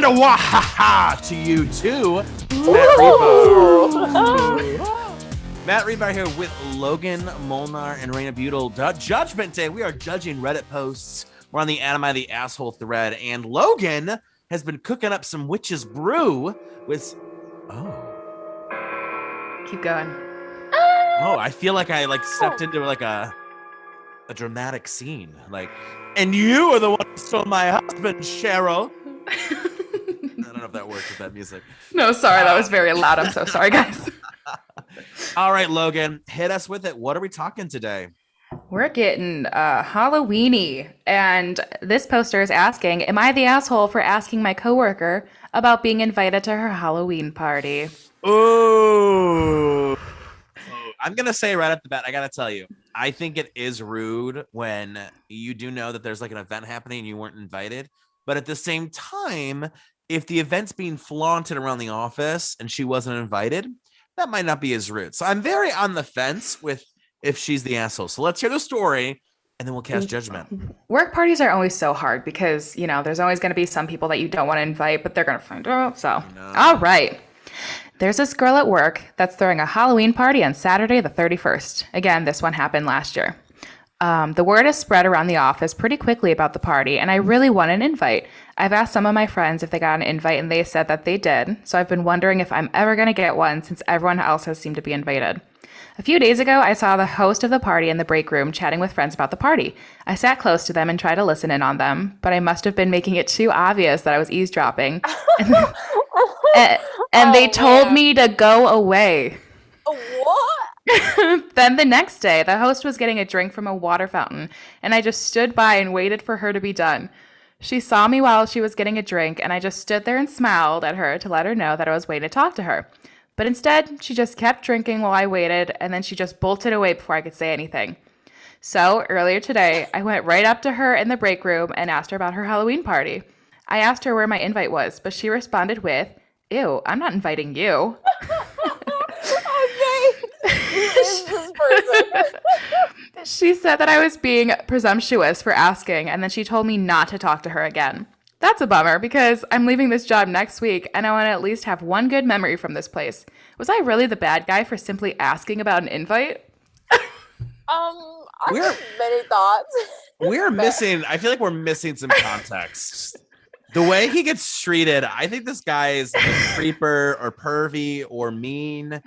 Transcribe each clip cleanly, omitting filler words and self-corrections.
And a wahaha to you too. Matt Rebar. Matt Rebar here with Logan Molnar and Raina Butel. Judgment Day. We are judging Reddit posts. We're on the Am I the Asshole thread. And Logan has been cooking up some witch's brew with... Keep going. Oh, I feel like I stepped into a dramatic scene. And you are the one who stole my husband, Cheryl. I don't know if that works with that music. No, sorry, that was very loud. I'm so sorry, guys. All right, Logan, hit us with it. What are we talking today? We're getting Halloweeny, and this poster is asking, am I the asshole for asking my coworker about being invited to her Halloween party? Ooh. I'm going to say right at the bat, I got to tell you, I think it is rude when you do know that there's an event happening and you weren't invited. But at the same time, if the event's being flaunted around the office and she wasn't invited, that might not be as rude. So I'm very on the fence with if she's the asshole. So let's hear the story and then we'll cast judgment. Work parties are always so hard because, there's always going to be some people that you don't want to invite, but they're going to find out. So, all right. There's this girl at work that's throwing a Halloween party on Saturday the 31st. Again, this one happened last year. The word has spread around the office pretty quickly about the party, and I really want an invite. I've asked some of my friends if they got an invite, and they said that they did, so I've been wondering if I'm ever going to get one since everyone else has seemed to be invited. A few days ago, I saw the host of the party in the break room chatting with friends about the party. I sat close to them and tried to listen in on them, but I must have been making it too obvious that I was eavesdropping. And they told me to go away. What? Then the next day, the host was getting a drink from a water fountain, and I just stood by and waited for her to be done. She saw me while she was getting a drink, and I just stood there and smiled at her to let her know that I was waiting to talk to her. But instead, she just kept drinking while I waited, and then she just bolted away before I could say anything. So, earlier today, I went right up to her in the break room and asked her about her Halloween party. I asked her where my invite was, but she responded with, "Ew, I'm not inviting you." She said that I was being presumptuous for asking, and then she told me not to talk to her again. That's a bummer because I'm leaving this job next week, and I want to at least have one good memory from this place. Was I really the bad guy for simply asking about an invite? I have many thoughts. I feel like we're missing some context. The way he gets treated, I think this guy is a creeper or pervy or mean.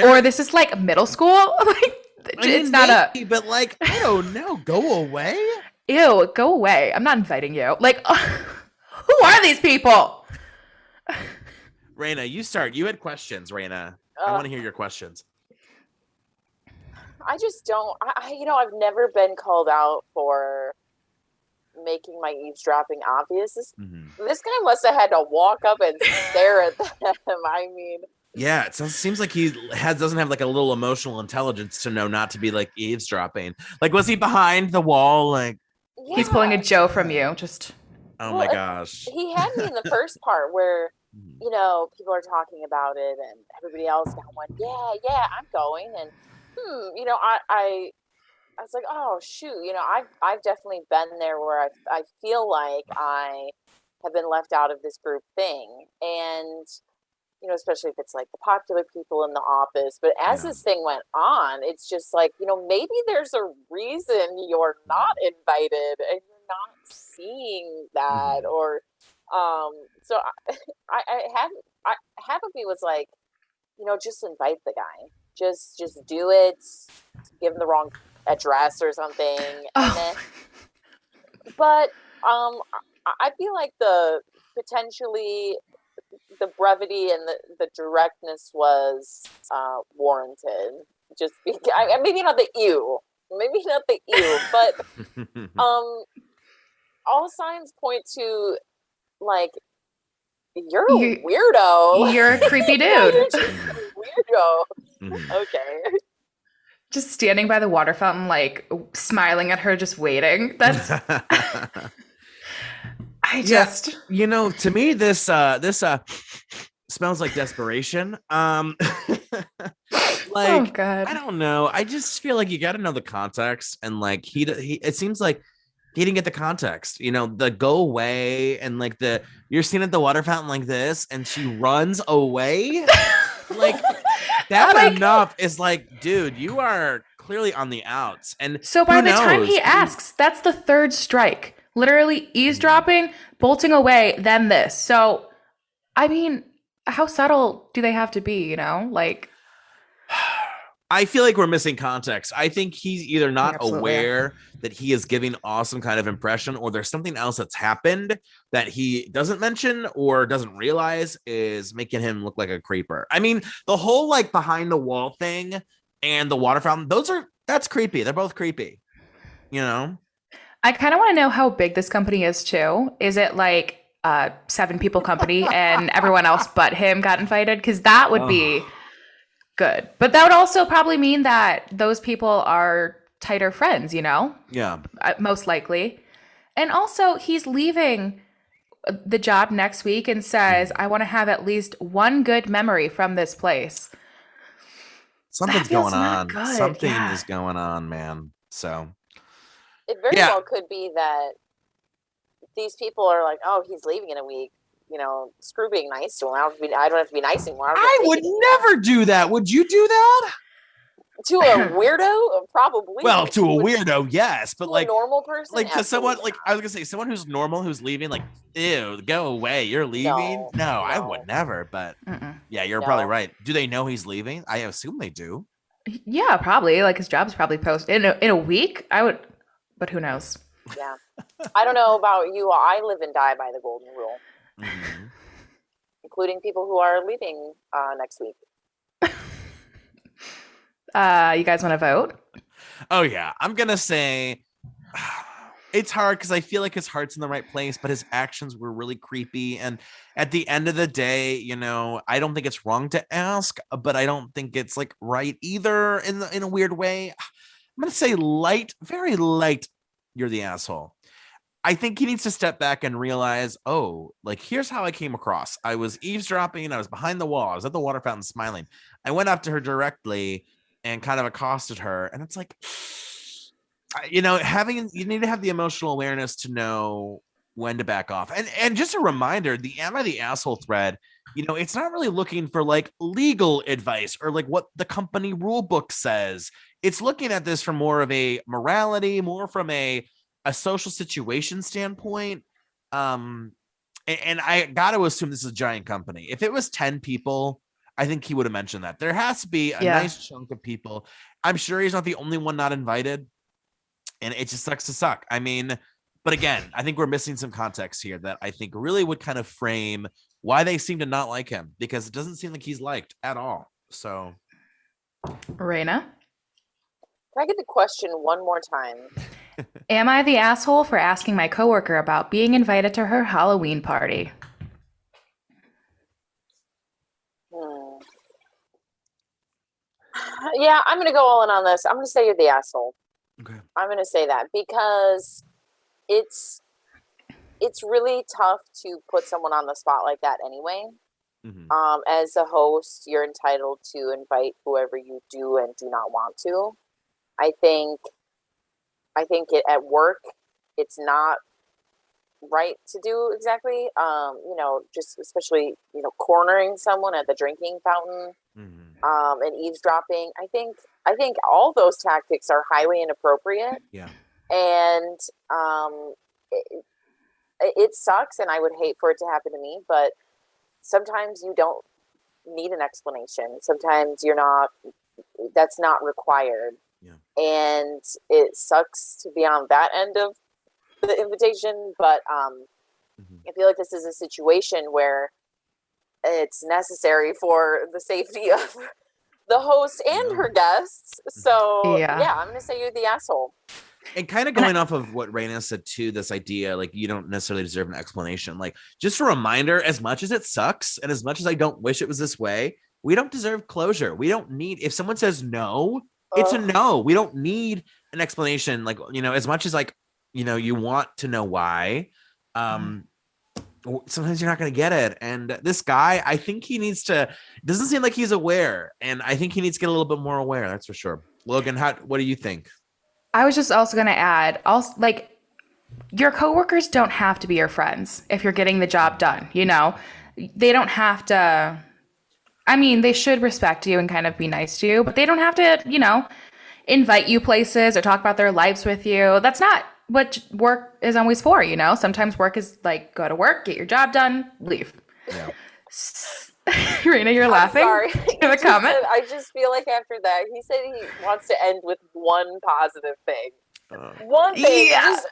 Or this is like middle school? It's not maybe, but I don't know. Go away? Ew, go away. I'm not inviting you. Who are these people? Raina, you start. You had questions, Raina. I want to hear your questions. I just don't. I've never been called out for making my eavesdropping obvious. This guy must have had to walk up and stare at them. I mean, yeah, it seems like he doesn't have a little emotional intelligence to know not to be eavesdropping. Was he behind the wall? yeah. He's pulling a Joe from you. My gosh. He had me in the first part where people are talking about it and everybody else now went, yeah, I'm going, and I was like, oh shoot, I've definitely been there where I feel like I have been left out of this group thing, and especially if it's the popular people in the office. But as this thing went on, it's just maybe there's a reason you're not invited and you're not seeing that, or so I half of me was just invite the guy, just do it, give him the wrong address or something. And then, but I feel like the brevity and the directness was warranted. Just because, maybe not the ew, but all signs point to you're a weirdo. You're a creepy dude. You're just a weirdo. Okay. Just standing by the water fountain, smiling at her, just waiting. That's. To me, this smells like desperation. Oh God. I don't know. I just feel like you got to know the context, and he it seems like he didn't get the context, the go away and like you're seen at the water fountain like this and she runs away. Like that Like, enough is like, dude, you are clearly on the outs. And so by the time he asks, that's the third strike. Literally eavesdropping, bolting away, then this. So, I mean, how subtle do they have to be, Like, I feel like we're missing context. I think he's either not aware are. that he is giving awesome kind of impression, or there's something else that's happened that he doesn't mention or doesn't realize is making him look like a creeper. I mean, the whole like behind the wall thing and the water fountain, that's creepy. They're both creepy, I kind of want to know how big this company is too. Is it like a 7-people company and everyone else but him got invited? Because that would be good. But that would also probably mean that those people are tighter friends, Yeah. Most likely. And also, he's leaving the job next week and says, I want to have at least one good memory from this place. Something's going on. Something is going on, man. So it very well could be that these people are like, oh, he's leaving in a week. Screw being nice to him. I don't have to be nice anymore. I would never do that. Would you do that? To a weirdo? Probably. Well, to a weirdo, yes. But like a normal person? Like to someone, like I was going to say, someone who's normal, who's leaving, like, ew, go away. You're leaving? No, I would never. But yeah, you're probably right. Do they know he's leaving? I assume they do. Yeah, probably. Like his job's probably posted. In a week, I would, but who knows? Yeah. I don't know about you. I live and die by the golden rule. Mm-hmm. Including people who are leaving next week. You guys want to vote? Oh yeah, I'm gonna say it's hard because I feel like his heart's in the right place, but his actions were really creepy. And at the end of the day, I don't think it's wrong to ask, but I don't think it's like right either in a weird way. I'm gonna say light, very light. You're the asshole. I think he needs to step back and realize, like, here's how I came across. I was eavesdropping. I was behind the wall. I was at the water fountain smiling. I went up to her directly and kind of accosted her. And it's like, you need to have the emotional awareness to know when to back off. And just a reminder, the Am I the Asshole thread, it's not really looking for like legal advice or like what the company rule book says. It's looking at this from more of a morality, more from a social situation standpoint. And I got to assume this is a giant company. If it was 10 people, I think he would have mentioned that. There has to be a nice chunk of people. I'm sure he's not the only one not invited. And it just sucks to suck. I mean, but again, I think we're missing some context here that I think really would kind of frame why they seem to not like him, because it doesn't seem like he's liked at all. So, Raina? Can I get the question one more time? Am I the asshole for asking my coworker about being invited to her Halloween party? Yeah, I'm going to go all in on this. I'm going to say you're the asshole. Okay. I'm going to say that because it's really tough to put someone on the spot like that anyway. Mm-hmm. As a host, you're entitled to invite whoever you do and do not want to. I think it at work, it's not right to do exactly. Just especially, cornering someone at the drinking fountain, and eavesdropping. I think all those tactics are highly inappropriate. Yeah. And it sucks, and I would hate for it to happen to me, but sometimes you don't need an explanation. Sometimes that's not required. Yeah. And it sucks to be on that end of the invitation, but I feel like this is a situation where it's necessary for the safety of the host and her guests. So yeah, I'm going to say you're the asshole. And kind of going off of what Raina said too, this idea, like, you don't necessarily deserve an explanation. Like, just a reminder, as much as it sucks and as much as I don't wish it was this way, we don't deserve closure. We don't need, if someone says no, it's a no. We don't need an explanation. Like, as much as like, you want to know why, sometimes you're not going to get it. And this guy, I think he needs to, doesn't seem like he's aware. And I think he needs to get a little bit more aware. That's for sure. Logan, what do you think? I was just also going to add, also, like, your coworkers don't have to be your friends if you're getting the job done, you know? They don't have to, I mean, they should respect you and kind of be nice to you, but they don't have to, you know, invite you places or talk about their lives with you. That's not what work is always for, you know? Sometimes work is like go to work, get your job done, leave. Yeah. Raina, you're laughing. Sorry. You have a comment? I just feel like after that, he said he wants to end with one positive thing. One thing. Yeah. Just,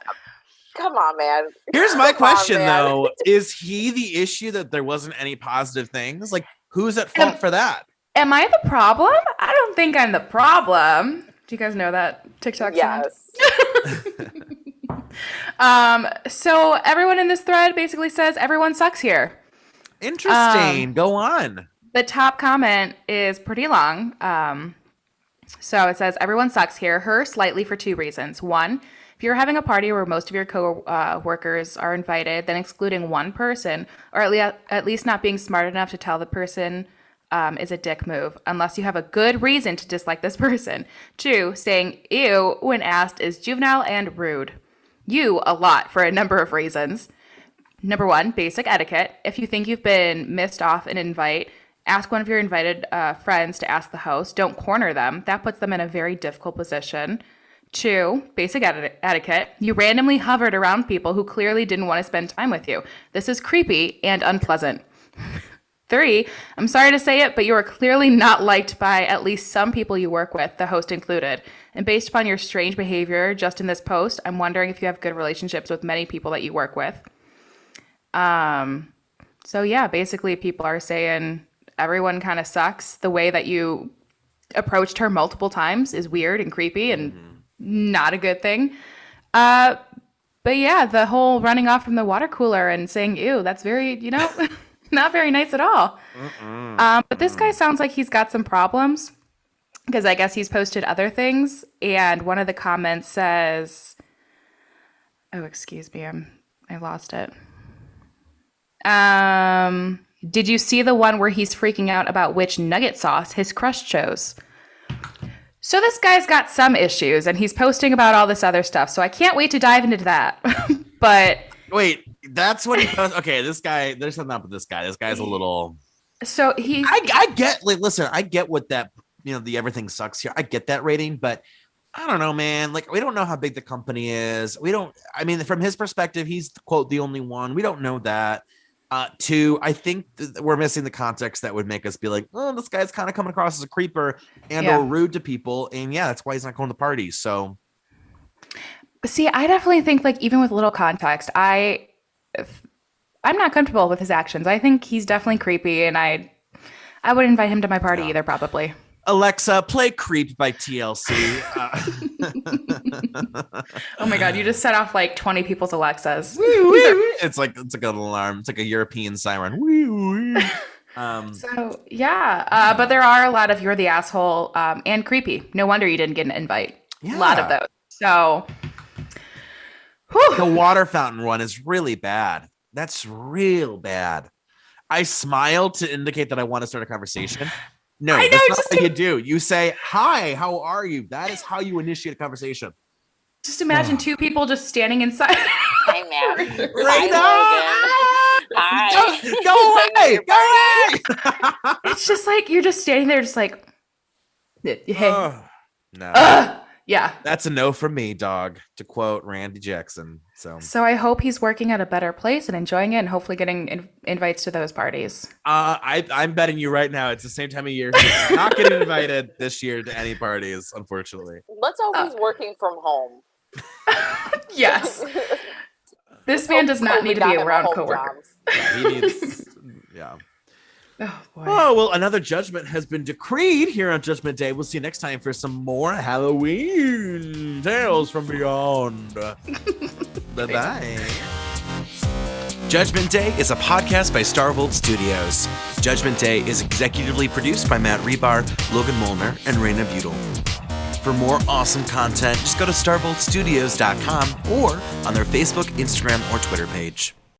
come on, man. Here's my question, though. Is he the issue that there wasn't any positive things? Like, who's at fault for that? Am I the problem? I don't think I'm the problem. Do you guys know that TikTok sound? Yes. So everyone in this thread basically says everyone sucks here. Interesting. Go on. The top comment is pretty long. So it says everyone sucks here. Her slightly for two reasons. One, if you're having a party where most of your co-workers are invited, then excluding one person, or at least not being smart enough to tell the person is a dick move, unless you have a good reason to dislike this person. Two, saying ew when asked is juvenile and rude. You a lot for a number of reasons. Number one, basic etiquette. If you think you've been missed off an invite, ask one of your invited friends to ask the host. Don't corner them. That puts them in a very difficult position. Two, basic etiquette. You randomly hovered around people who clearly didn't want to spend time with you. This is creepy and unpleasant. Three, I'm sorry to say it, but you are clearly not liked by at least some people you work with, the host included. And based upon your strange behavior just in this post, I'm wondering if you have good relationships with many people that you work with. So yeah, basically people are saying everyone kind of sucks. The way that you approached her multiple times is weird and creepy and not a good thing. But yeah, the whole running off from the water cooler and saying, ew, that's very, you know, not very nice at all. But this guy sounds like he's got some problems because I guess he's posted other things. And one of the comments says, oh, excuse me, I lost it. Did you see the one where he's freaking out about which nugget sauce his crush chose? So this guy's got some issues and he's posting about all this other stuff. So I can't wait to dive into that. But wait, that's what he posted. Okay, this guy, there's something up with this guy. This guy's a little. So he's. I get, like, listen, I get what that, you know, the everything sucks here. I get that rating, but I don't know, man. Like, we don't know how big the company is. I mean, from his perspective, he's, quote, the only one. We don't know that. Two, I think we're missing the context that would make us be like, oh, this guy's kind of coming across as a creeper and or rude to people. And yeah, that's why he's not going to parties. So, see, I definitely think, like, even with little context, I'm not comfortable with his actions. I think he's definitely creepy, and I wouldn't invite him to my party either, probably. Alexa, play Creep by TLC. Oh my God, you just set off like 20 people's Alexas. It's like an alarm. It's like a European siren. So yeah, but there are a lot of you're the asshole and creepy. No wonder you didn't get an invite. Yeah. A lot of those. So the water fountain one is really bad. That's real bad. I smiled to indicate that I want to start a conversation. No, that's not what you do. You say, hi, how are you? That is how you initiate a conversation. Just imagine two people just standing inside. Hi, ma'am. Right now. Hi. Go away. It's just like, you're just standing there just like, hey. No. Yeah. That's a no from me, dog, to quote Randy Jackson. So I hope he's working at a better place and enjoying it and hopefully getting invites to those parties. I'm betting you right now it's the same time of year. He's not getting invited this year to any parties, unfortunately. Let's hope he's working from home. Yes. This man does not need to be around coworkers. Yeah, he needs, yeah. Oh, boy. Oh, well, another judgment has been decreed here on Judgment Day. We'll see you next time for some more Halloween Tales from Beyond. Bye-bye. Judgment Day is a podcast by Starvolt Studios. Judgment Day is executively produced by Matt Rebar, Logan Molnar, and Raina Budel. For more awesome content, just go to starvoltstudios.com or on their Facebook, Instagram, or Twitter page.